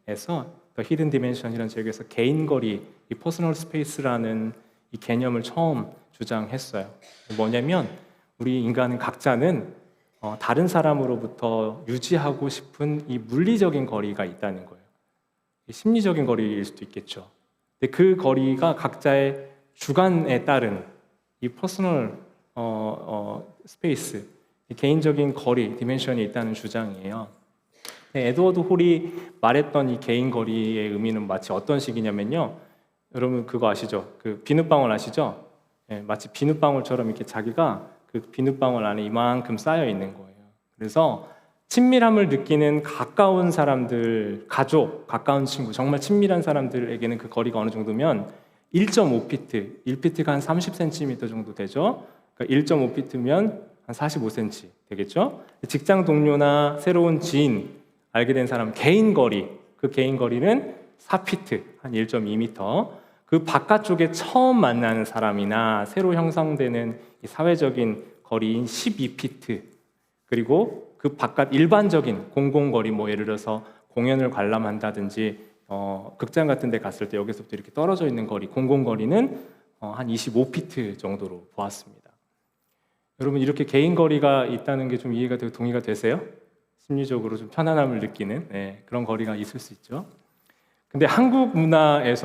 더 히든 디멘션이라는 책에서 개인 거리, 이 퍼스널 스페이스라는 이 개념을 처음 주장했어요. 뭐냐면 우리 인간은 각자는 다른 사람으로부터 유지하고 싶은 이 물리적인 거리가 있다는 거예요. 심리적인 거리일 수도 있겠죠. 근데 그 거리가 각자의 주관에 따른 이 퍼스널 스페이스, 개인적인 거리, 디멘션이 있다는 주장이에요. 에드워드 홀이 말했던 이 개인 거리의 의미는 마치 어떤 식이냐면요. 여러분 그거 아시죠? 그 비눗방울 아시죠? 마치 비눗방울처럼 이렇게 자기가 그 비눗방울 안에 이만큼 쌓여 있는 거예요. 그래서 친밀함을 느끼는 가까운 사람들, 가족, 가까운 친구, 정말 친밀한 사람들에게는 그 거리가 어느 정도면 1.5피트, 1피트가 한 30cm 정도 되죠. 그러니까 1.5피트면 한 45cm 되겠죠. 직장 동료나 새로운 지인, 알게 된 사람 개인 거리, 그 개인 거리는 4피트, 한 1.2m. 그 바깥쪽에 처음 만나는 사람이나 새로 형성되는 이 사회적인 거리인 12피트, 그리고 그 바깥 일반적인 공공거리, 뭐 예를 들어서 공연을 관람한다든지 극장 같은 데 갔을 때 여기서부터 이렇게 떨어져 있는 거리, 공공거리는 한 25피트 정도로 보았습니다. 여러분 이렇게 개인 거리가 있다는 게 좀 이해가 되고 동의가 되세요? 심리적으로 좀 편안함을 느끼는 그런 거리가 있을 수 있죠. 근데 한국 문화는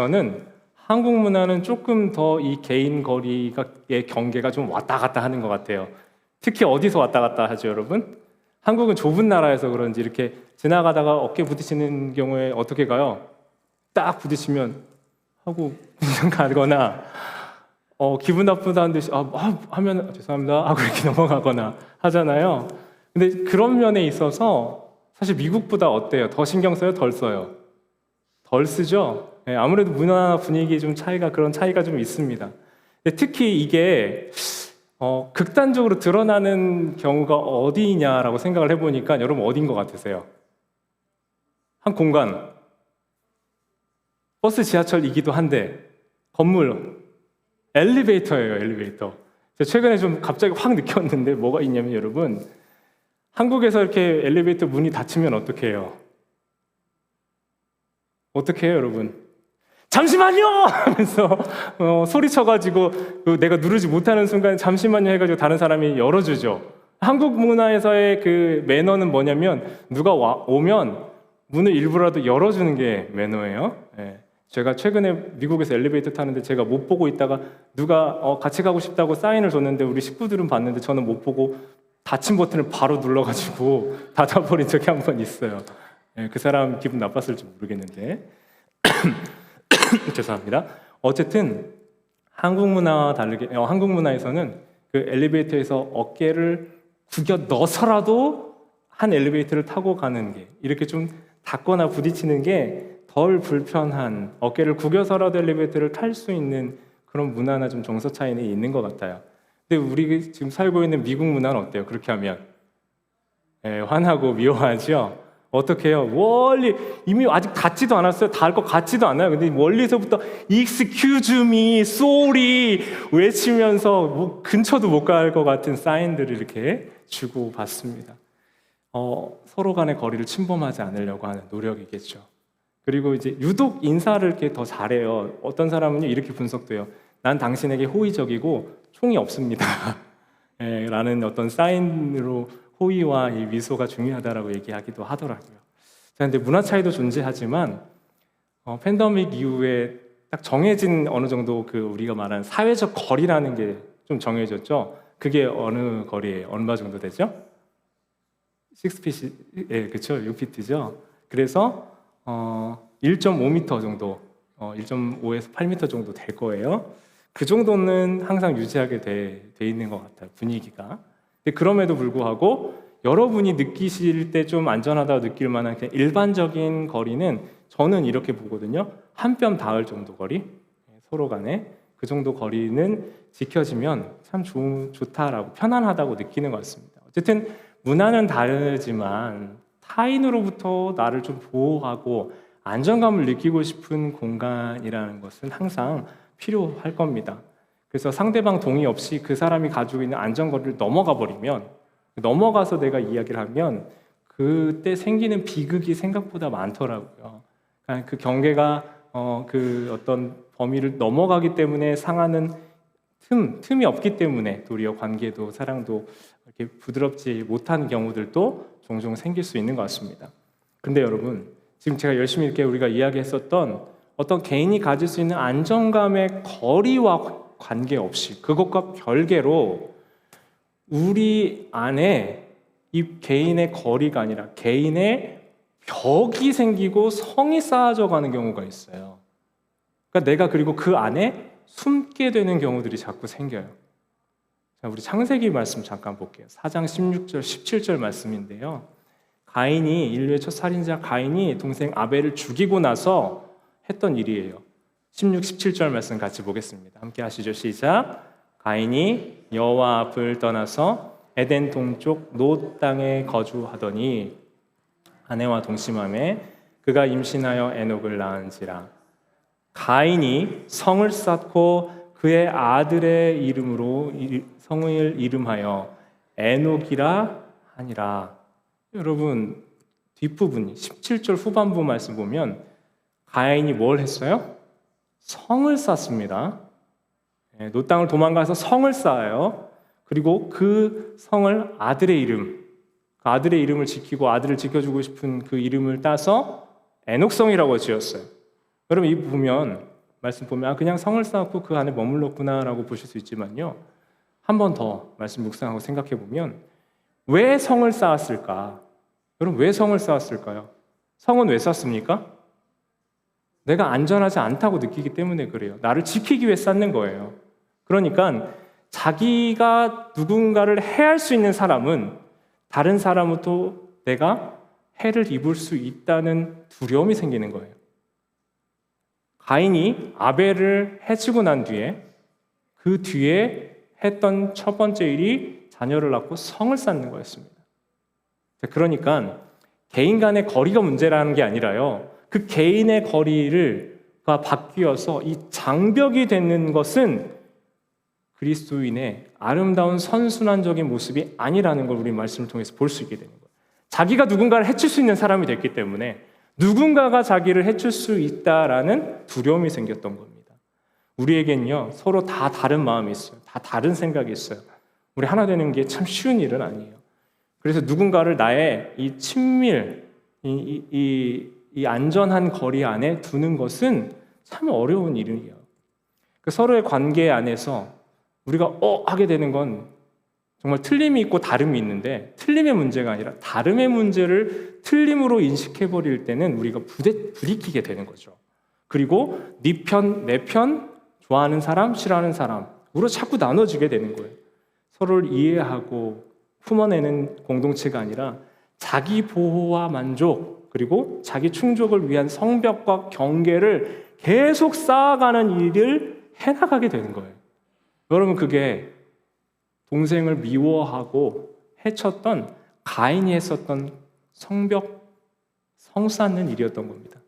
조금 더 이 개인 거리의 경계가 좀 왔다 갔다 하는 것 같아요. 특히 어디서 왔다 갔다 하죠, 여러분? 한국은 좁은 나라여서 그런지 이렇게 지나가다가 어깨 부딪히는 경우에 어떻게 가요? 딱 부딪히면 하고 그냥 가거나 기분 나쁘다는 듯이 하면 죄송합니다 하고 이렇게 넘어가거나 하잖아요. 근데 그런 면에 있어서 사실 미국보다 어때요? 더 신경 써요? 덜 써요? 덜 쓰죠? 아무래도 문화 분위기 그런 차이가 좀 있습니다. 근데 특히 이게 극단적으로 드러나는 경우가 어디냐라고 생각을 해보니까 여러분 어딘 것 같으세요? 한 공간, 버스 지하철이기도 한데 건물, 엘리베이터예요. 엘리베이터. 제가 최근에 좀 갑자기 확 느꼈는데 뭐가 있냐면 여러분 한국에서 이렇게 엘리베이터 문이 닫히면 어떻게 해요? 어떻게 해요, 여러분? 잠시만요! 하면서 소리쳐가지고 내가 누르지 못하는 순간 잠시만요 해가지고 다른 사람이 열어주죠. 한국 문화에서의 그 매너는 뭐냐면 누가 오면 문을 일부라도 열어주는 게 매너예요. 제가 최근에 미국에서 엘리베이터 타는데 제가 못 보고 있다가 누가 같이 가고 싶다고 사인을 줬는데 우리 식구들은 봤는데 저는 못 보고 닫힌 버튼을 바로 눌러가지고 닫아버린 적이 한 번 있어요. 그 사람 기분 나빴을지 모르겠는데 죄송합니다. 어쨌든 한국 문화와 다르게 한국 문화에서는 그 엘리베이터에서 어깨를 구겨 넣어서라도 한 엘리베이터를 타고 가는 게 이렇게 좀 닿거나 부딪히는 게 덜 불편한 어깨를 구겨서라도 엘리베이터를 탈 수 있는 그런 문화나 좀 정서 차이는 있는 것 같아요. 근데 우리 지금 살고 있는 미국 문화는 어때요? 그렇게 하면 화나고 미워하죠. 어떻게 해요? 멀리 이미 아직 닿지도 않았어요. 닿을 것 같지도 않아요. 근데 멀리서부터 Excuse me, sorry 외치면서 뭐 근처도 못 갈 것 같은 사인들을 이렇게 주고 받습니다. 서로 간의 거리를 침범하지 않으려고 하는 노력이겠죠. 그리고 이제 유독 인사를 이렇게 더 잘해요. 어떤 사람은요 이렇게 분석돼요. 난 당신에게 호의적이고 총이 없습니다. 라는 어떤 사인으로 호의와 이 미소가 중요하다라고 얘기하기도 하더라고요. 자, 근데 문화 차이도 존재하지만 팬데믹 이후에 딱 정해진 어느 정도 그 우리가 말하는 사회적 거리라는 게 좀 정해졌죠. 그게 어느 거리예요? 얼마 정도 되죠? 6피트, 그렇죠. 6피트죠. 그래서 1.5m 정도, 1.5에서 8m 정도 될 거예요. 그 정도는 항상 유지하게 돼 있는 것 같아요. 분위기가. 근데 그럼에도 불구하고 여러분이 느끼실 때 좀 안전하다고 느낄 만한 그냥 일반적인 거리는 저는 이렇게 보거든요. 한 뼘 닿을 정도 거리, 서로 간에 그 정도 거리는 지켜지면 참 좋다라고 편안하다고 느끼는 것 같습니다. 어쨌든 문화는 다르지만 타인으로부터 나를 좀 보호하고 안정감을 느끼고 싶은 공간이라는 것은 항상 필요할 겁니다. 그래서 상대방 동의 없이 그 사람이 가지고 있는 안전거리를 넘어가서 내가 이야기를 하면 그때 생기는 비극이 생각보다 많더라고요. 그 경계가 그 어떤 범위를 넘어가기 때문에 상하는 틈이 없기 때문에 도리어 관계도 사랑도 이렇게 부드럽지 못한 경우들도 종종 생길 수 있는 것 같습니다. 근데 여러분, 지금 제가 열심히 이렇게 우리가 이야기했었던 어떤 개인이 가질 수 있는 안정감의 거리와 관계없이 그것과 별개로 우리 안에 이 개인의 거리가 아니라 개인의 벽이 생기고 성이 쌓아져 가는 경우가 있어요. 그러니까 내가 그리고 그 안에 숨게 되는 경우들이 자꾸 생겨요. 자, 우리 창세기 말씀 잠깐 볼게요. 4장 16절, 17절 말씀인데요. 인류의 첫 살인자 가인이 동생 아벨을 죽이고 나서 했던 일이에요. 16, 17절 말씀 같이 보겠습니다. 함께 하시죠. 시작. 가인이 여호와 앞을 떠나서 에덴 동쪽 놋 땅에 거주하더니 아내와 동침하매 그가 임신하여 에녹을 낳은지라. 가인이 성을 쌓고 그의 아들의 이름으로 성을 이름하여 에녹이라 하니라. 여러분, 뒷부분 17절 후반부 말씀 보면 가인이 뭘 했어요? 성을 쌓습니다. 놋 땅을 도망가서 성을 쌓아요. 그리고 그 성을 아들의 이름, 그 아들의 이름을 지키고 아들을 지켜주고 싶은 그 이름을 따서 에녹성이라고 지었어요. 여러분, 이 보면 말씀 보면 그냥 성을 쌓았고 그 안에 머물렀구나라고 보실 수 있지만요. 한 번 더 말씀 묵상하고 생각해 보면 왜 성을 쌓았을까? 여러분, 왜 성을 쌓았을까요? 성은 왜 쌓습니까? 내가 안전하지 않다고 느끼기 때문에 그래요. 나를 지키기 위해 쌓는 거예요. 그러니까 자기가 누군가를 해할 수 있는 사람은 다른 사람부터 내가 해를 입을 수 있다는 두려움이 생기는 거예요. 가인이 아벨을 해치고 난 뒤에 그 뒤에 했던 첫 번째 일이 자녀를 낳고 성을 쌓는 거였습니다. 그러니까 개인 간의 거리가 문제라는 게 아니라요. 그 개인의 거리가 바뀌어서 이 장벽이 되는 것은 그리스도인의 아름다운 선순환적인 모습이 아니라는 걸 우리 말씀을 통해서 볼 수 있게 되는 거예요. 자기가 누군가를 해칠 수 있는 사람이 됐기 때문에 누군가가 자기를 해칠 수 있다라는 두려움이 생겼던 겁니다. 우리에겐요, 서로 다 다른 마음이 있어요. 다 다른 생각이 있어요. 우리 하나 되는 게 참 쉬운 일은 아니에요. 그래서 누군가를 나의 이 친밀, 이 안전한 거리 안에 두는 것은 참 어려운 일이에요. 그 서로의 관계 안에서 우리가 하게 되는 건 정말 틀림이 있고 다름이 있는데 틀림의 문제가 아니라 다름의 문제를 틀림으로 인식해버릴 때는 우리가 부딪히게 되는 거죠. 그리고 네 편, 내 편, 좋아하는 사람, 싫어하는 사람으로 자꾸 나눠지게 되는 거예요. 서로를 이해하고 품어내는 공동체가 아니라 자기 보호와 만족 그리고 자기 충족을 위한 성벽과 경계를 계속 쌓아가는 일을 해나가게 되는 거예요. 여러분, 그게 동생을 미워하고 해쳤던 가인이 했었던 성벽, 성 쌓는 일이었던 겁니다.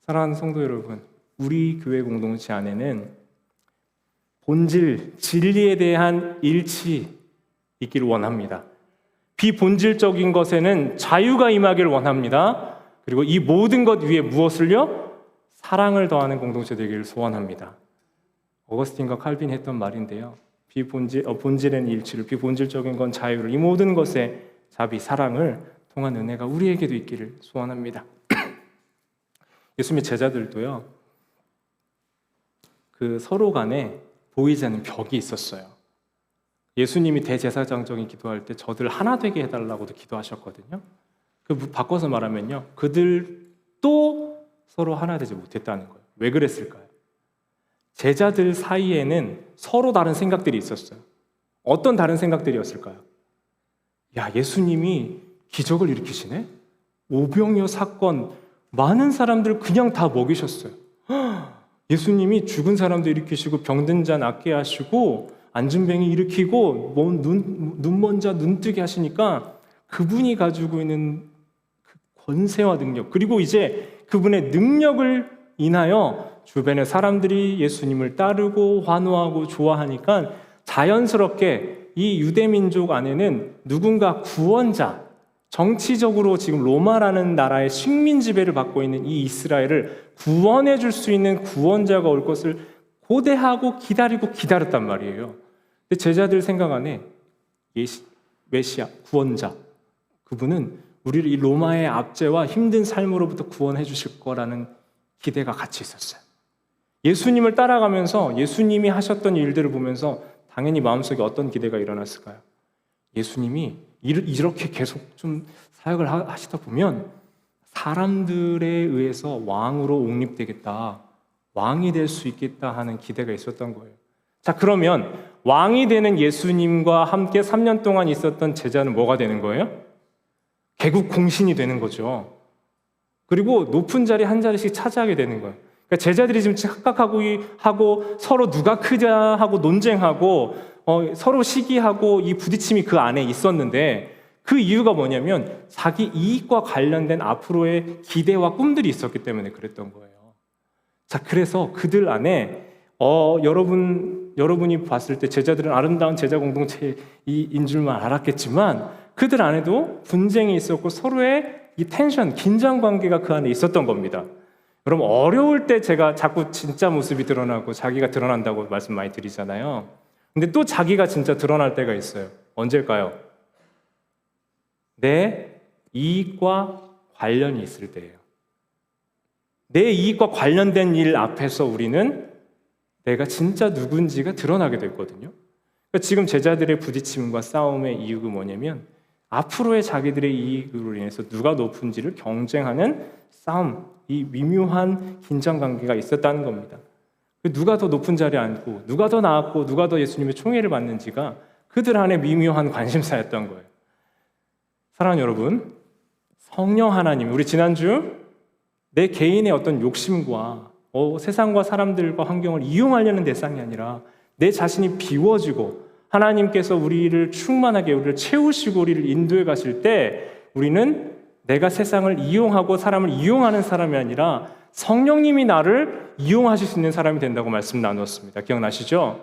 사랑하는 성도 여러분, 우리 교회 공동체 안에는 본질, 진리에 대한 일치 있기를 원합니다. 비본질적인 것에는 자유가 임하기를 원합니다. 그리고 이 모든 것 위에 무엇을요? 사랑을 더하는 공동체 되기를 소원합니다. 어거스틴과 칼빈이 했던 말인데요. 본질에는 일치를, 비본질적인 건 자유를, 이 모든 것에 자비, 사랑을 통한 은혜가 우리에게도 있기를 소원합니다. 예수님의 제자들도요, 그 서로 간에 보이지 않는 벽이 있었어요. 예수님이 대제사장적인 기도할 때 저들 하나 되게 해달라고도 기도하셨거든요. 바꿔서 말하면요, 그들도 서로 하나 되지 못했다는 거예요. 왜 그랬을까요? 제자들 사이에는 서로 다른 생각들이 있었어요. 어떤 다른 생각들이었을까요? 야, 예수님이 기적을 일으키시네? 오병이어 사건, 많은 사람들 그냥 다 먹이셨어요. 예수님이 죽은 사람도 일으키시고 병든 자 낫게 하시고 안진뱅이 일으키고 눈먼 자 눈뜨게 하시니까 그분이 가지고 있는 그 권세와 능력, 그리고 이제 그분의 능력을 인하여 주변의 사람들이 예수님을 따르고 환호하고 좋아하니까 자연스럽게 이 유대민족 안에는 누군가 구원자, 정치적으로 지금 로마라는 나라의 식민 지배를 받고 있는 이 이스라엘을 구원해 줄 수 있는 구원자가 올 것을 고대하고 기다렸단 말이에요. 근데 제자들 생각 안에 메시아, 구원자, 그분은 우리를 이 로마의 압제와 힘든 삶으로부터 구원해 주실 거라는 기대가 같이 있었어요. 예수님을 따라가면서 예수님이 하셨던 일들을 보면서 당연히 마음속에 어떤 기대가 일어났을까요? 예수님이 이렇게 계속 좀 사역을 하시다 보면 사람들에 의해서 왕으로 옹립되겠다, 왕이 될 수 있겠다 하는 기대가 있었던 거예요. 자, 그러면 왕이 되는 예수님과 함께 3년 동안 있었던 제자는 뭐가 되는 거예요? 개국 공신이 되는 거죠. 그리고 높은 자리 한 자리씩 차지하게 되는 거예요. 그러니까 제자들이 지금 착각하고 서로 누가 크냐 하고 논쟁하고 서로 시기하고 이 부딪힘이 그 안에 있었는데, 그 이유가 뭐냐면 자기 이익과 관련된 앞으로의 기대와 꿈들이 있었기 때문에 그랬던 거예요. 자, 그래서 그들 안에 여러분이 봤을 때 제자들은 아름다운 제자 공동체인 줄만 알았겠지만 그들 안에도 분쟁이 있었고 서로의 이 텐션, 긴장 관계가 그 안에 있었던 겁니다. 여러분, 어려울 때 제가 자꾸 진짜 모습이 드러나고 자기가 드러난다고 말씀 많이 드리잖아요. 근데 또 자기가 진짜 드러날 때가 있어요. 언제일까요? 내 이익과 관련이 있을 때예요. 내 이익과 관련된 일 앞에서 우리는 내가 진짜 누군지가 드러나게 됐거든요. 그러니까 지금 제자들의 부딪힘과 싸움의 이유가 뭐냐면 앞으로의 자기들의 이익으로 인해서 누가 높은지를 경쟁하는 싸움, 이 미묘한 긴장관계가 있었다는 겁니다. 누가 더 높은 자리에 앉고 누가 더 나았고 누가 더 예수님의 총애를 받는지가 그들 안에 미묘한 관심사였던 거예요. 사랑하는 여러분, 성령 하나님, 우리 지난주 내 개인의 어떤 욕심과 세상과 사람들과 환경을 이용하려는 대상이 아니라 내 자신이 비워지고 하나님께서 우리를 충만하게 우리를 채우시고 우리를 인도해 가실 때 우리는 내가 세상을 이용하고 사람을 이용하는 사람이 아니라 성령님이 나를 이용하실 수 있는 사람이 된다고 말씀 나누었습니다. 기억나시죠?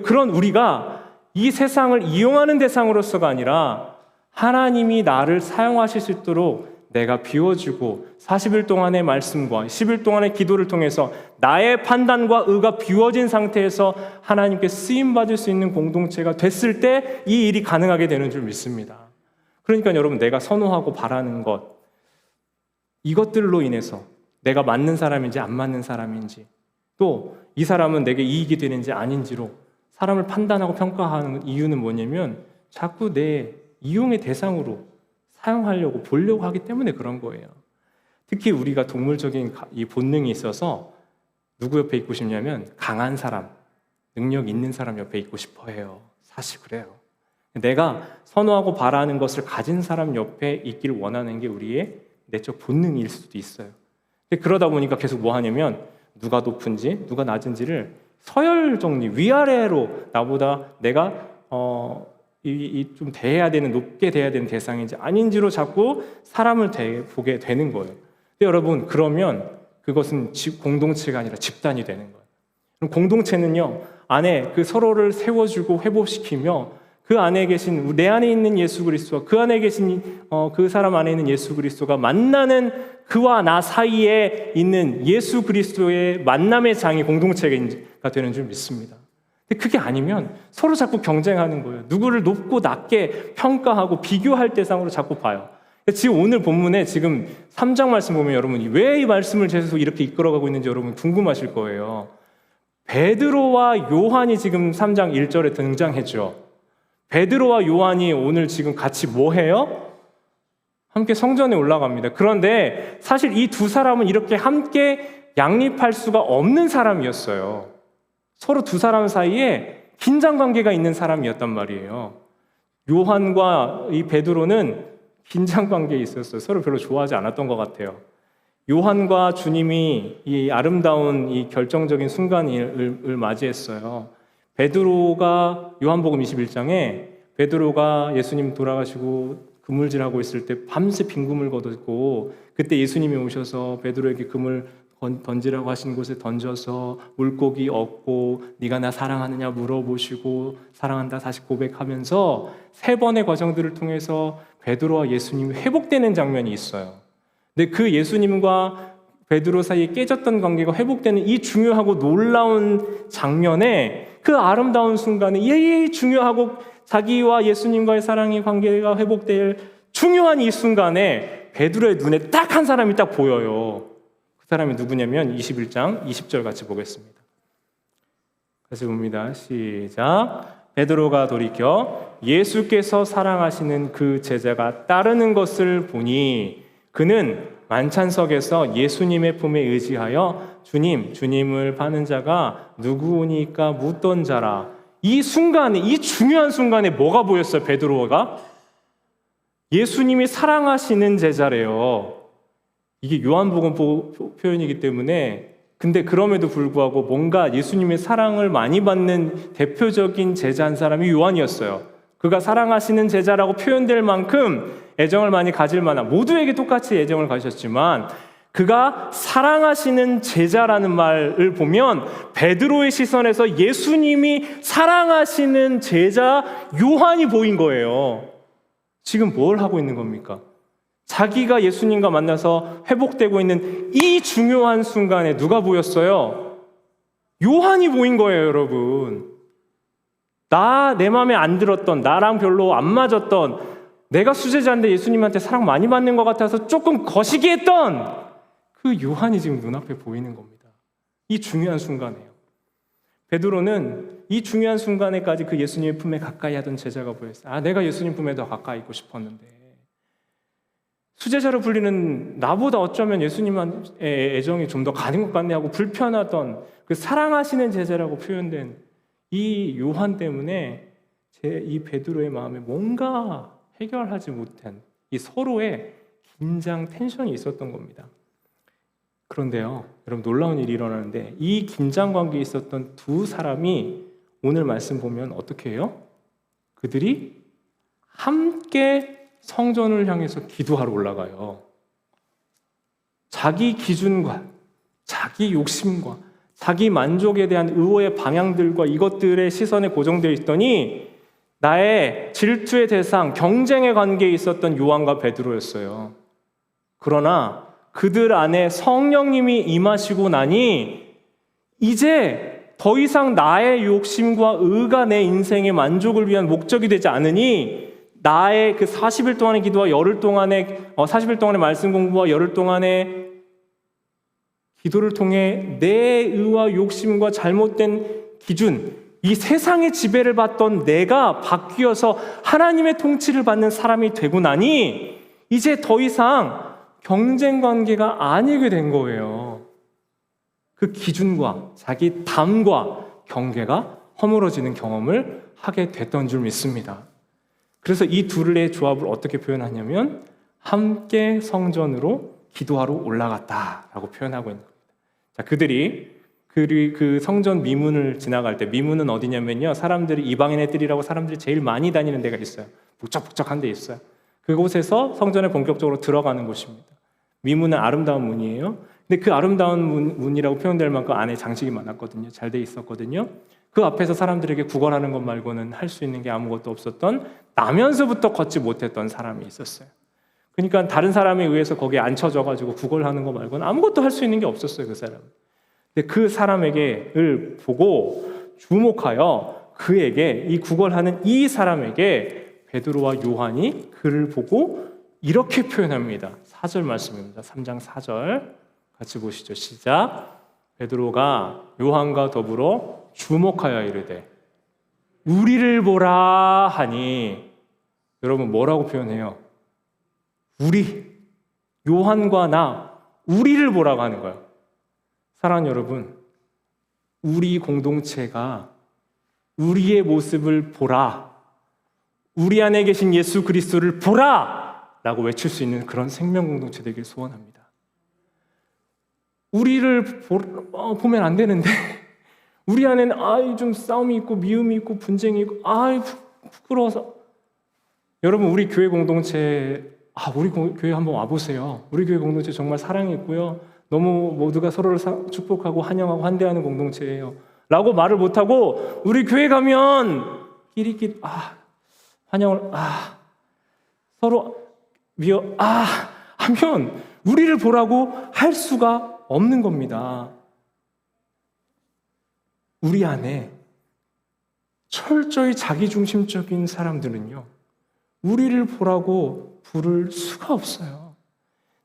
그런 우리가 이 세상을 이용하는 대상으로서가 아니라 하나님이 나를 사용하실 수 있도록 내가 비워주고 40일 동안의 말씀과 10일 동안의 기도를 통해서 나의 판단과 의가 비워진 상태에서 하나님께 쓰임받을 수 있는 공동체가 됐을 때 이 일이 가능하게 되는 줄 믿습니다. 그러니까 여러분, 내가 선호하고 바라는 것, 이것들로 인해서 내가 맞는 사람인지 안 맞는 사람인지, 또 이 사람은 내게 이익이 되는지 아닌지로 사람을 판단하고 평가하는 이유는 뭐냐면 자꾸 내 이용의 대상으로 사용하려고 보려고 하기 때문에 그런 거예요. 특히 우리가 동물적인 이 본능이 있어서 누구 옆에 있고 싶냐면 강한 사람, 능력 있는 사람 옆에 있고 싶어 해요. 사실 그래요. 내가 선호하고 바라는 것을 가진 사람 옆에 있길 원하는 게 우리의 내적 본능일 수도 있어요. 그러다 보니까 계속 뭐 하냐면 누가 높은지 누가 낮은지를 서열 정리, 위아래로 나보다 내가 좀 대해야 되는, 높게 대해야 되는 대상인지 아닌지로 자꾸 사람을 보게 되는 거예요. 근데 여러분, 그러면 그것은 공동체가 아니라 집단이 되는 거예요. 그럼 공동체는요, 안에 그 서로를 세워주고 회복시키며 그 안에 계신, 내 안에 있는 예수 그리스도와 그 안에 계신 그 사람 안에 있는 예수 그리스도가 만나는 그와 나 사이에 있는 예수 그리스도의 만남의 장이 공동체가 되는 줄 믿습니다. 근데 그게 아니면 서로 자꾸 경쟁하는 거예요. 누구를 높고 낮게 평가하고 비교할 대상으로 자꾸 봐요. 지금 오늘 본문에 지금 3장 말씀 보면 여러분이 왜 이 말씀을 계속 이렇게 이끌어가고 있는지 여러분 궁금하실 거예요. 베드로와 요한이 지금 3장 1절에 등장했죠. 베드로와 요한이 오늘 지금 같이 뭐 해요? 함께 성전에 올라갑니다. 그런데 사실 이 두 사람은 이렇게 함께 양립할 수가 없는 사람이었어요. 서로 두 사람 사이에 긴장 관계가 있는 사람이었단 말이에요. 요한과 이 베드로는 긴장 관계에 있었어요. 서로 별로 좋아하지 않았던 것 같아요. 요한과 주님이 이 아름다운 이 결정적인 순간을 맞이했어요. 베드로가 요한복음 21장에 베드로가 예수님 돌아가시고 그물질하고 있을 때 밤새 빈금을 거뒀고 그때 예수님이 오셔서 베드로에게 금을 던지라고 하신 곳에 던져서 물고기 얻고 네가 나 사랑하느냐 물어보시고 사랑한다 다시 고백하면서 3번의 과정들을 통해서 베드로와 예수님이 회복되는 장면이 있어요. 근데 그 예수님과 베드로 사이에 깨졌던 관계가 회복되는 이 중요하고 놀라운 장면에 그 아름다운 순간에 이 중요하고 자기와 예수님과의 사랑의 관계가 회복될 중요한 이 순간에 베드로의 눈에 딱 한 사람이 딱 보여요. 그 사람이 누구냐면 21장 20절 같이 보겠습니다. 같이 봅니다. 시작. 베드로가 돌이켜 예수께서 사랑하시는 그 제자가 따르는 것을 보니 그는 만찬석에서 예수님의 품에 의지하여 주님을 파는 자가 누구니까 묻던 자라. 이 순간에, 이 중요한 순간에 뭐가 보였어요? 베드로가 예수님이 사랑하시는 제자래요. 이게 요한복음 표현이기 때문에, 근데 그럼에도 불구하고 뭔가 예수님의 사랑을 많이 받는 대표적인 제자 한 사람이 요한이었어요. 그가 사랑하시는 제자라고 표현될 만큼 애정을 많이 가질 만한, 모두에게 똑같이 애정을 가졌지만 그가 사랑하시는 제자라는 말을 보면 베드로의 시선에서 예수님이 사랑하시는 제자 요한이 보인 거예요. 지금 뭘 하고 있는 겁니까? 자기가 예수님과 만나서 회복되고 있는 이 중요한 순간에 누가 보였어요? 요한이 보인 거예요, 여러분. 내 마음에 안 들었던, 나랑 별로 안 맞았던, 내가 수제자인데 예수님한테 사랑 많이 받는 것 같아서 조금 거시기 했던 그 요한이 지금 눈앞에 보이는 겁니다. 이 중요한 순간에요. 베드로는 이 중요한 순간에까지 그 예수님의 품에 가까이 하던 제자가 보였어요. 내가 예수님 품에 더 가까이 있고 싶었는데, 수제자로 불리는 나보다 어쩌면 예수님의 애정이 좀 더 가는 것 같네 하고 불편하던 그 사랑하시는 제자라고 표현된 이 요한 때문에 이 베드로의 마음에 뭔가 해결하지 못한 이 서로의 긴장, 텐션이 있었던 겁니다. 그런데요, 여러분 놀라운 일이 일어나는데 이 긴장 관계에 있었던 두 사람이 오늘 말씀 보면 어떻게 해요? 그들이 함께 성전을 향해서 기도하러 올라가요. 자기 기준과 자기 욕심과 자기 만족에 대한 의호의 방향들과 이것들의 시선에 고정되어 있더니 나의 질투의 대상, 경쟁의 관계에 있었던 요한과 베드로였어요. 그러나 그들 안에 성령님이 임하시고 나니 이제 더 이상 나의 욕심과 의가 내 인생의 만족을 위한 목적이 되지 않으니 나의 그 40일 동안의 기도와 열흘 동안의 40일 동안의 말씀 공부와 열흘 동안의 기도를 통해 내 의와 욕심과 잘못된 기준, 이 세상의 지배를 받던 내가 바뀌어서 하나님의 통치를 받는 사람이 되고 나니 이제 더 이상 경쟁 관계가 아니게 된 거예요. 그 기준과 자기 담과 경계가 허물어지는 경험을 하게 됐던 줄 믿습니다. 그래서 이 둘의 조합을 어떻게 표현하냐면 함께 성전으로 기도하러 올라갔다라고 표현하고 있는 겁니다. 자, 그들이 그 성전 미문을 지나갈 때, 미문은 어디냐면요, 사람들이 이방인의 뜰이라고 사람들이 제일 많이 다니는 데가 있어요. 북적북적한 데 있어요. 그곳에서 성전에 본격적으로 들어가는 곳입니다. 미문은 아름다운 문이에요. 근데 그 아름다운 문이라고 표현될 만큼 안에 장식이 많았거든요. 잘 돼 있었거든요. 그 앞에서 사람들에게 구걸하는 것 말고는 할 수 있는 게 아무것도 없었던, 나면서부터 걷지 못했던 사람이 있었어요. 그러니까 다른 사람에 의해서 거기에 앉혀져가지고 구걸하는 거 말고는 아무것도 할 수 있는 게 없었어요, 그 사람. 근데 그 사람에게를 보고 주목하여 그에게, 이 구걸하는 이 사람에게 베드로와 요한이 그를 보고 이렇게 표현합니다. 4절 말씀입니다. 3장 4절 같이 보시죠. 시작. 베드로가 요한과 더불어 주목하여 이르되 우리를 보라 하니, 여러분 뭐라고 표현해요? 우리, 요한과 나, 우리를 보라고 하는 거예요. 사랑하는 여러분, 우리 공동체가 우리의 모습을 보라, 우리 안에 계신 예수 그리스도를 보라 라고 외칠 수 있는 그런 생명 공동체 되길 소원합니다. 우리를 보면 안 되는데 우리 안에는 좀 싸움이 있고 미움이 있고 분쟁이 있고 부끄러워서, 여러분 우리 교회 공동체, 우리 교회 한번 와보세요. 우리 교회 공동체 정말 사랑이 있고요, 너무 모두가 서로를 축복하고 환영하고 환대하는 공동체예요 라고 말을 못하고, 우리 교회 가면 끼리끼리 환영을 서로 하면 우리를 보라고 할 수가 없는 겁니다. 우리 안에 철저히 자기중심적인 사람들은요, 우리를 보라고 부를 수가 없어요.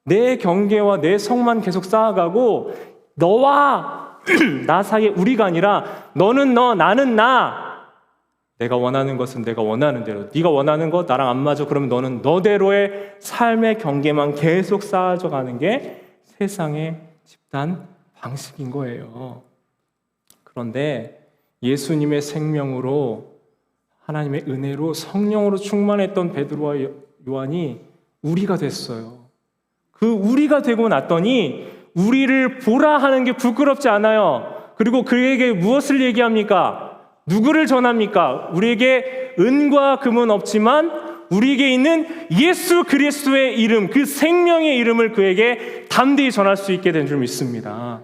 내 경계와 내 성만 계속 쌓아가고 너와 나 사이에 우리가 아니라 너는 너, 나는 나. 내가 원하는 것은 내가 원하는 대로, 네가 원하는 것 나랑 안 맞아. 그러면 너는 너대로의 삶의 경계만 계속 쌓아져 가는 게 세상의 집단 방식인 거예요. 그런데 예수님의 생명으로, 하나님의 은혜로, 성령으로 충만했던 베드로와 요한이 우리가 됐어요. 그 우리가 되고 났더니 우리를 보라 하는 게 부끄럽지 않아요. 그리고 그에게 무엇을 얘기합니까? 누구를 전합니까? 우리에게 은과 금은 없지만 우리에게 있는 예수 그리스도의 이름, 그 생명의 이름을 그에게 담대히 전할 수 있게 된 줄 믿습니다.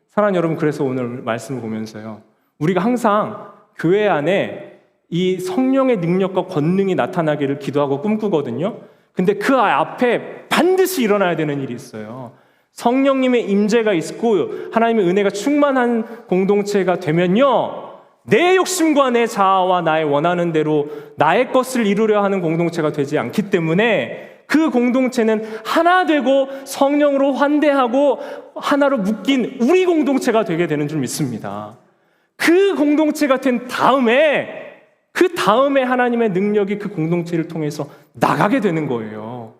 사랑하는 여러분, 그래서 오늘 말씀을 보면서요, 우리가 항상 교회 안에 이 성령의 능력과 권능이 나타나기를 기도하고 꿈꾸거든요. 근데 그 앞에 반드시 일어나야 되는 일이 있어요. 성령님의 임재가 있고 하나님의 은혜가 충만한 공동체가 되면요, 내 욕심과 내 자아와 나의 원하는 대로 나의 것을 이루려 하는 공동체가 되지 않기 때문에 그 공동체는 하나 되고 성령으로 환대하고 하나로 묶인 우리 공동체가 되게 되는 줄 믿습니다. 그 공동체가 된 다음에, 그 다음에 하나님의 능력이 그 공동체를 통해서 나가게 되는 거예요.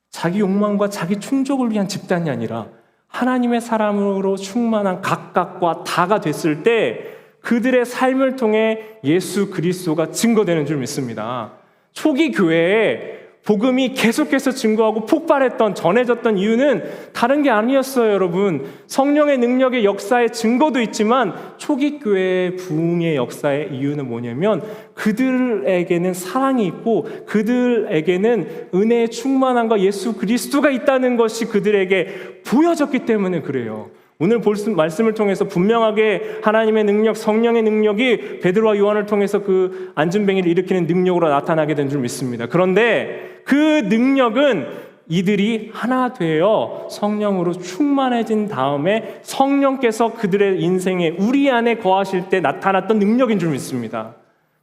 자기 욕망과 자기 충족을 위한 집단이 아니라 하나님의 사람으로 충만한 각각과 다가 됐을 때 그들의 삶을 통해 예수 그리스도가 증거되는 줄 믿습니다. 초기 교회에 복음이 계속해서 증거하고 폭발했던, 전해졌던 이유는 다른 게 아니었어요, 여러분. 성령의 능력의 역사의 증거도 있지만 초기 교회의 부흥의 역사의 이유는 뭐냐면 그들에게는 사랑이 있고 그들에게는 은혜의 충만함과 예수 그리스도가 있다는 것이 그들에게 보여졌기 때문에 그래요. 오늘 말씀을 통해서 분명하게 하나님의 능력, 성령의 능력이 베드로와 요한을 통해서 그 안진뱅이를 일으키는 능력으로 나타나게 된 줄 믿습니다. 그런데 그 능력은 이들이 하나 되어 성령으로 충만해진 다음에 성령께서 그들의 인생에 우리 안에 거하실 때 나타났던 능력인 줄 믿습니다.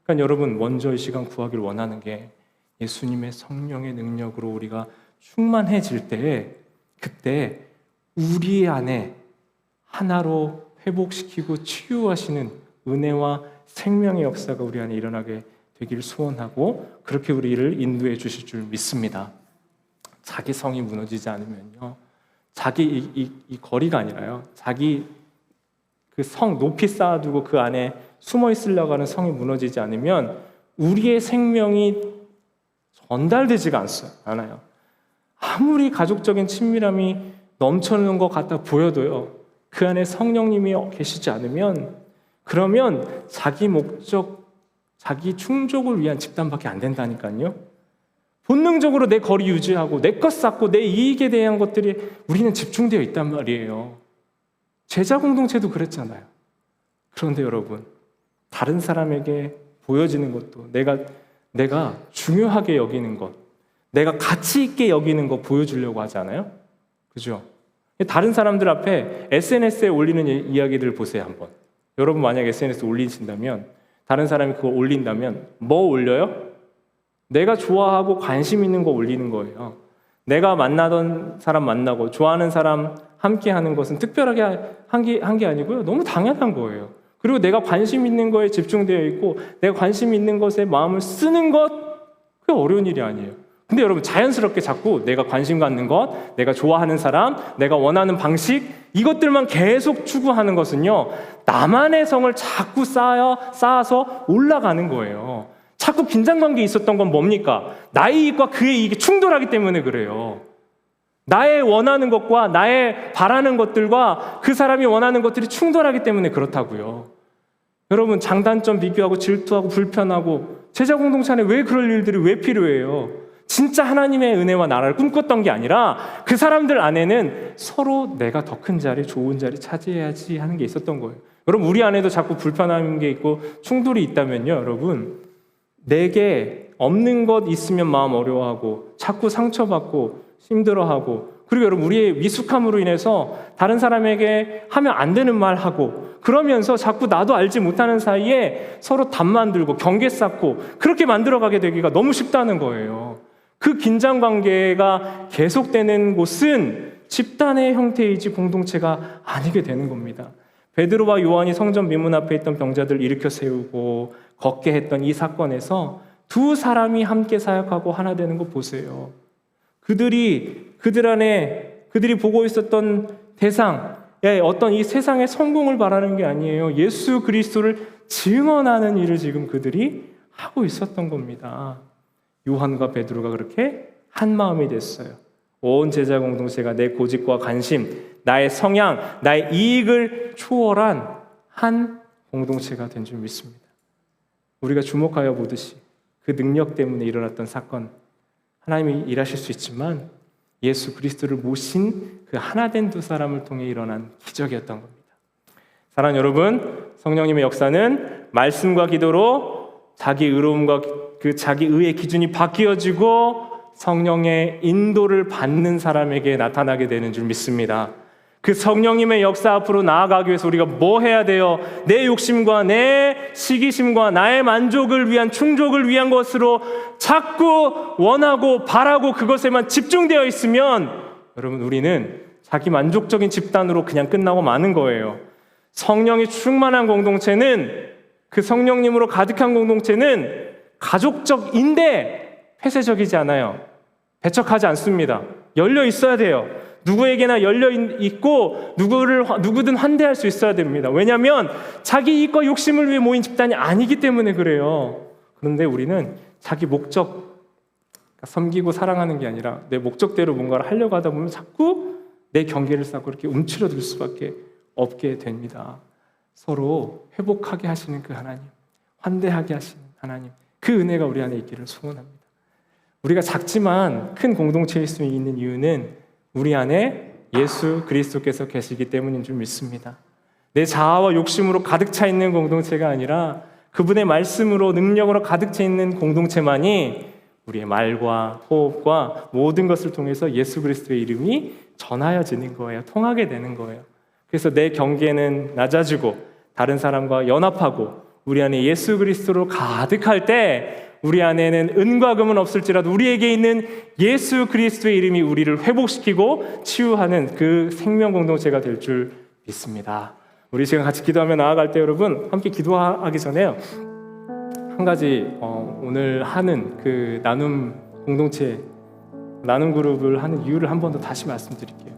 그러니까 여러분, 먼저 이 시간 구하기를 원하는 게 예수님의 성령의 능력으로 우리가 충만해질 때, 그때 우리 안에 하나로 회복시키고 치유하시는 은혜와 생명의 역사가 우리 안에 일어나게 되기를 소원하고 그렇게 우리를 인도해 주실 줄 믿습니다. 자기 성이 무너지지 않으면요, 자기 이 거리가 아니라요, 자기 그 성 높이 쌓아두고 그 안에 숨어 있으려고 하는 성이 무너지지 않으면 우리의 생명이 전달되지가 않아요. 아무리 가족적인 친밀함이 넘쳐나는 것 같아 보여도요, 그 안에 성령님이 계시지 않으면 그러면 자기 목적, 자기 충족을 위한 집단밖에 안 된다니까요. 본능적으로 내 거리 유지하고 내 것 쌓고 내 이익에 대한 것들이 우리는 집중되어 있단 말이에요. 제자 공동체도 그랬잖아요. 그런데 여러분, 다른 사람에게 보여지는 것도 내가 중요하게 여기는 것, 내가 가치 있게 여기는 것 보여주려고 하지 않아요? 그죠? 다른 사람들 앞에 SNS에 올리는 이야기들 보세요, 한번. 여러분 만약 SNS 올리신다면, 다른 사람이 그거 올린다면 뭐 올려요? 내가 좋아하고 관심 있는 거 올리는 거예요. 내가 만나던 사람 만나고 좋아하는 사람 함께 하는 것은 특별하게 한 게 아니고요, 너무 당연한 거예요. 그리고 내가 관심 있는 거에 집중되어 있고 내가 관심 있는 것에 마음을 쓰는 것, 그게 어려운 일이 아니에요. 근데 여러분, 자연스럽게 자꾸 내가 관심 갖는 것, 내가 좋아하는 사람, 내가 원하는 방식, 이것들만 계속 추구하는 것은요, 나만의 성을 자꾸 쌓아서 올라가는 거예요. 자꾸 긴장관계에 있었던 건 뭡니까? 나의 이익과 그의 이익이 충돌하기 때문에 그래요. 나의 원하는 것과 나의 바라는 것들과 그 사람이 원하는 것들이 충돌하기 때문에 그렇다고요. 여러분, 장단점 비교하고 질투하고 불편하고 제자 공동체 안에 왜 그럴 일들이 왜 필요해요? 진짜 하나님의 은혜와 나라를 꿈꿨던 게 아니라 그 사람들 안에는 서로 내가 더 큰 자리, 좋은 자리 차지해야지 하는 게 있었던 거예요. 여러분, 우리 안에도 자꾸 불편한 게 있고 충돌이 있다면요, 여러분, 내게 없는 것 있으면 마음 어려워하고 자꾸 상처받고 힘들어하고, 그리고 여러분 우리의 미숙함으로 인해서 다른 사람에게 하면 안 되는 말 하고, 그러면서 자꾸 나도 알지 못하는 사이에 서로 담 만들고 경계 쌓고 그렇게 만들어가게 되기가 너무 쉽다는 거예요. 그 긴장 관계가 계속되는 곳은 집단의 형태이지 공동체가 아니게 되는 겁니다. 베드로와 요한이 성전 민문 앞에 있던 병자들을 일으켜 세우고 걷게 했던 이 사건에서 두 사람이 함께 사역하고 하나 되는 거 보세요. 그들이 보고 있었던 대상, 어떤 이 세상의 성공을 바라는 게 아니에요. 예수 그리스도를 증언하는 일을 지금 그들이 하고 있었던 겁니다. 요한과 베드로가 그렇게 한 마음이 됐어요. 온 제자 공동체가 내 고집과 관심, 나의 성향, 나의 이익을 초월한 한 공동체가 된 줄 믿습니다. 우리가 주목하여 보듯이 그 능력 때문에 일어났던 사건, 하나님이 일하실 수 있지만 예수 그리스도를 모신 그 하나된 두 사람을 통해 일어난 기적이었던 겁니다. 사랑하는 여러분, 성령님의 역사는 말씀과 기도로 자기 의로움과 그 자기 의의 기준이 바뀌어지고 성령의 인도를 받는 사람에게 나타나게 되는 줄 믿습니다. 그 성령님의 역사 앞으로 나아가기 위해서 우리가 뭐 해야 돼요? 내 욕심과 내 시기심과 나의 만족을 위한, 충족을 위한 것으로 자꾸 원하고 바라고 그것에만 집중되어 있으면 여러분 우리는 자기 만족적인 집단으로 그냥 끝나고 마는 거예요. 성령이 충만한 공동체는, 그 성령님으로 가득한 공동체는 가족적인데 폐쇄적이지 않아요. 배척하지 않습니다. 열려 있어야 돼요. 누구에게나 열려 있고 누구든 환대할 수 있어야 됩니다. 왜냐하면 자기 이익과 욕심을 위해 모인 집단이 아니기 때문에 그래요. 그런데 우리는 자기 목적, 섬기고 사랑하는 게 아니라 내 목적대로 뭔가를 하려고 하다 보면 자꾸 내 경계를 쌓고 이렇게 움츠러들 수밖에 없게 됩니다. 서로 회복하게 하시는 그 하나님, 환대하게 하시는 하나님, 그 은혜가 우리 안에 있기를 소원합니다. 우리가 작지만 큰 공동체일 수 있는 이유는 우리 안에 예수 그리스도께서 계시기 때문인 줄 믿습니다. 내 자아와 욕심으로 가득 차 있는 공동체가 아니라 그분의 말씀으로, 능력으로 가득 차 있는 공동체만이 우리의 말과 호흡과 모든 것을 통해서 예수 그리스도의 이름이 전하여지는 거예요. 통하게 되는 거예요. 그래서 내 경계는 낮아지고 다른 사람과 연합하고 우리 안에 예수 그리스도로 가득할 때 우리 안에는 은과 금은 없을지라도 우리에게 있는 예수 그리스도의 이름이 우리를 회복시키고 치유하는 그 생명 공동체가 될 줄 믿습니다. 우리 지금 같이 기도하며 나아갈 때 여러분 함께 기도하기 전에요, 한 가지 오늘 하는 그 나눔 공동체, 나눔 그룹을 하는 이유를 한 번 더 다시 말씀드릴게요.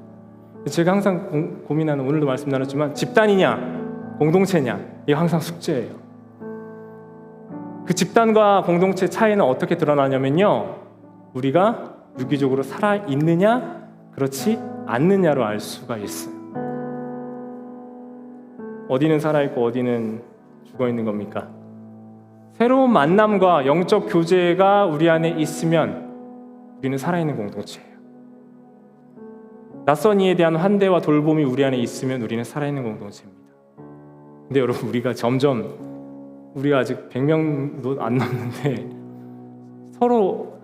제가 항상 고민하는, 오늘도 말씀 나눴지만 집단이냐 공동체냐, 이게 항상 숙제예요. 그 집단과 공동체 차이는 어떻게 드러나냐면요, 우리가 유기적으로 살아있느냐 그렇지 않느냐로 알 수가 있어요. 어디는 살아있고 어디는 죽어있는 겁니까? 새로운 만남과 영적 교제가 우리 안에 있으면 우리는 살아있는 공동체예요. 낯선 이에 대한 환대와 돌봄이 우리 안에 있으면 우리는 살아있는 공동체입니다. 근데 여러분, 우리가 아직 100명도 안 넘는데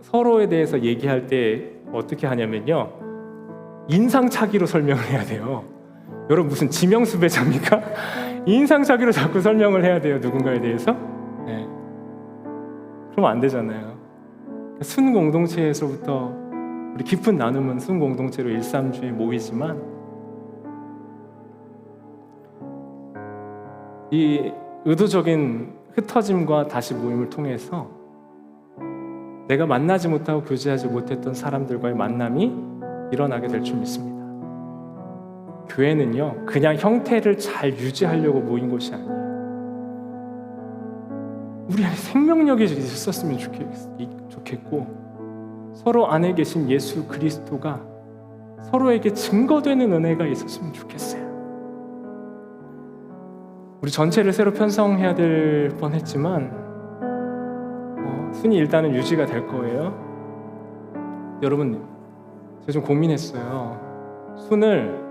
서로에 대해서 얘기할 때 어떻게 하냐면요, 인상착의로 설명을 해야 돼요. 여러분 무슨 지명수배자입니까? 인상착의로 자꾸 설명을 해야 돼요, 누군가에 대해서. 네. 그러면 안 되잖아요. 순공동체에서부터 우리 깊은 나눔은 순공동체로 일삼주에 모이지만 이 의도적인 흩어짐과 다시 모임을 통해서 내가 만나지 못하고 교제하지 못했던 사람들과의 만남이 일어나게 될 줄 믿습니다. 교회는요, 그냥 형태를 잘 유지하려고 모인 것이 아니에요. 우리 안에 생명력이 있었으면 좋겠고 서로 안에 계신 예수 그리스도가 서로에게 증거되는 은혜가 있었으면 좋겠어요. 우리 전체를 새로 편성해야 될 뻔했지만 순위 일단은 유지가 될 거예요. 여러분, 제가 좀 고민했어요. 순을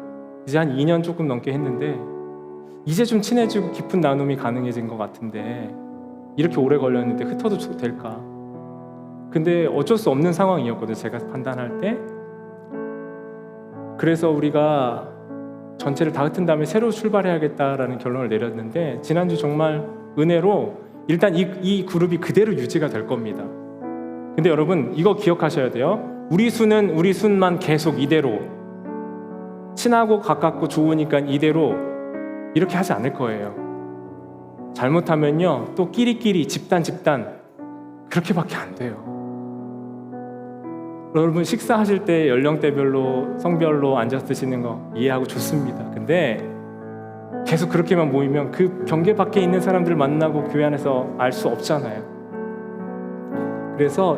이제 한 2년 조금 넘게 했는데 이제 좀 친해지고 깊은 나눔이 가능해진 것 같은데 이렇게 오래 걸렸는데 흩어도 될까? 근데 어쩔 수 없는 상황이었거든요, 제가 판단할 때. 그래서 우리가 전체를 다 흩은 다음에 새로 출발해야겠다라는 결론을 내렸는데, 지난주 정말 은혜로 일단 이 그룹이 그대로 유지가 될 겁니다. 근데 여러분 이거 기억하셔야 돼요. 우리 순만 계속 이대로, 친하고 가깝고 좋으니까 이대로 이렇게 하지 않을 거예요. 잘못하면요 또 끼리끼리 집단 그렇게밖에 안 돼요. 여러분 식사하실 때 연령대별로 성별로 앉아서 드시는 거 이해하고 좋습니다. 근데 계속 그렇게만 모이면 그 경계 밖에 있는 사람들 만나고 교회 안에서 알 수 없잖아요. 그래서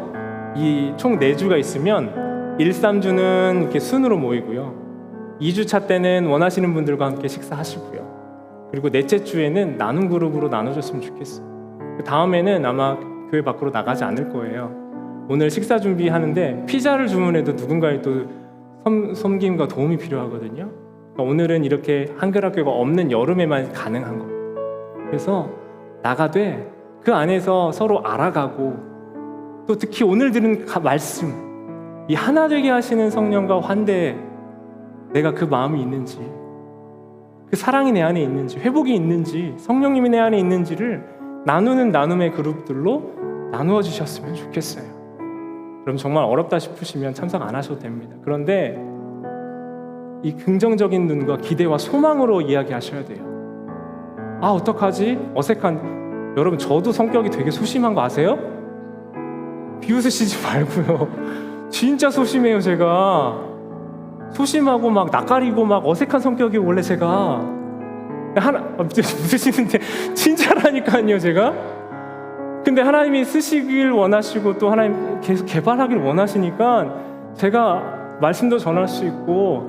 이 총 4주가 있으면 1, 3주는 이렇게 순으로 모이고요, 2주차 때는 원하시는 분들과 함께 식사하시고요, 그리고 넷째 주에는 나눔 그룹으로 나눠줬으면 좋겠어요. 그 다음에는 아마 교회 밖으로 나가지 않을 거예요. 오늘 식사 준비하는데 피자를 주문해도 누군가의 또 섬김과 도움이 필요하거든요. 그러니까 오늘은 이렇게 한글학교가 없는 여름에만 가능한 겁니다. 그래서 나가되 그 안에서 서로 알아가고, 또 특히 오늘 들은 말씀, 이 하나 되게 하시는 성령과 환대에 내가 그 마음이 있는지, 그 사랑이 내 안에 있는지, 회복이 있는지, 성령님이 내 안에 있는지를 나누는 나눔의 그룹들로 나누어 주셨으면 좋겠어요. 그럼 정말 어렵다 싶으시면 참석 안 하셔도 됩니다. 그런데 이 긍정적인 눈과 기대와 소망으로 이야기하셔야 돼요. 아 어떡하지? 어색한, 여러분 저도 성격이 되게 소심한 거 아세요? 비웃으시지 말고요. 진짜 소심해요. 제가 소심하고 막 낯가리고 막 어색한 성격이 원래 제가 웃으시는데 진짜라니까요. 제가. 근데 하나님이 쓰시길 원하시고 또 하나님 계속 개발하길 원하시니까 제가 말씀도 전할 수 있고,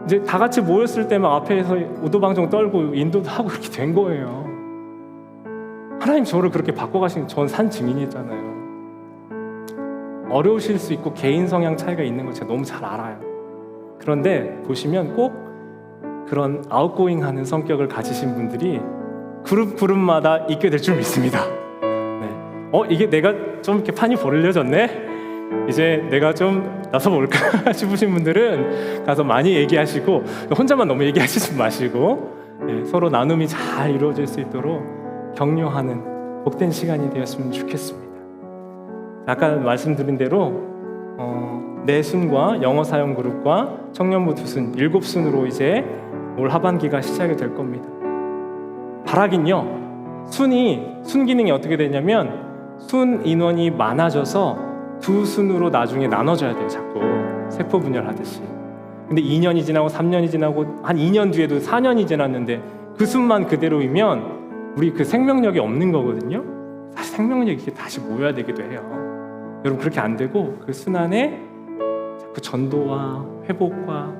이제 다 같이 모였을 때 막 앞에서 오도방정 떨고 인도도 하고 그렇게 된 거예요. 하나님 저를 그렇게 바꿔가신, 전 산 증인이잖아요. 어려우실 수 있고 개인 성향 차이가 있는 거 제가 너무 잘 알아요. 그런데 보시면 꼭 그런 아웃고잉하는 성격을 가지신 분들이 그룹마다 있게 될 줄 믿습니다. 이게 내가 좀 이렇게 판이 벌려졌네? 이제 내가 좀 나서볼까 싶으신 분들은 가서 많이 얘기하시고, 혼자만 너무 얘기하시지 마시고, 서로 나눔이 잘 이루어질 수 있도록 격려하는 복된 시간이 되었으면 좋겠습니다. 아까 말씀드린 대로 내 순과 영어 사용 그룹과 청년부 2순, 7순으로 이제 올 하반기가 시작이 될 겁니다. 바라긴요, 순 기능이 어떻게 되냐면 순 인원이 많아져서 2순으로 나중에 나눠져야 돼요. 자꾸 세포 분열하듯이. 근데 2년이 지나고 3년이 지나고 한 2년 뒤에도 4년이 지났는데 그 순만 그대로이면 우리 그 생명력이 없는 거거든요. 사실 생명력이 다시 모여야 되기도 해요. 여러분 그렇게 안 되고 그 순 안에 자꾸 전도와 회복과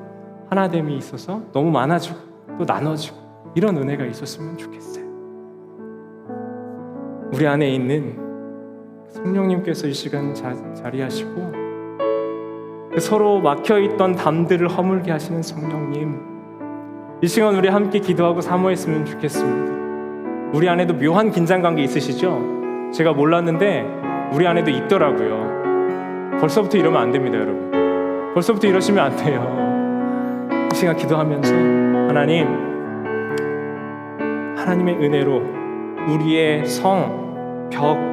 하나됨이 있어서 너무 많아지고 또 나눠지고 이런 은혜가 있었으면 좋겠어요. 우리 안에 있는 성령님께서 이 시간 자리하시고 그 서로 막혀있던 담들을 허물게 하시는 성령님, 이 시간 우리 함께 기도하고 사모했으면 좋겠습니다. 우리 안에도 묘한 긴장관계 있으시죠? 제가 몰랐는데 우리 안에도 있더라고요. 벌써부터 이러면 안 됩니다. 여러분 벌써부터 이러시면 안 돼요. 이 시간 기도하면서 하나님의 은혜로 우리의 벽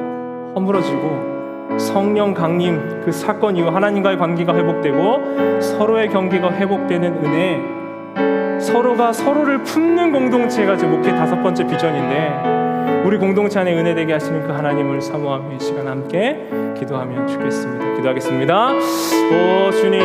허물어지고 성령 강림 그 사건 이후 하나님과의 관계가 회복되고 서로의 경계가 회복되는 은혜, 서로가 서로를 품는 공동체가 제 목회 5번째 비전인데 우리 공동체 안에 은혜 되게 하시는 그 하나님을 사모하며 이 시간 함께 기도하면 좋겠습니다. 기도하겠습니다. 오 주님.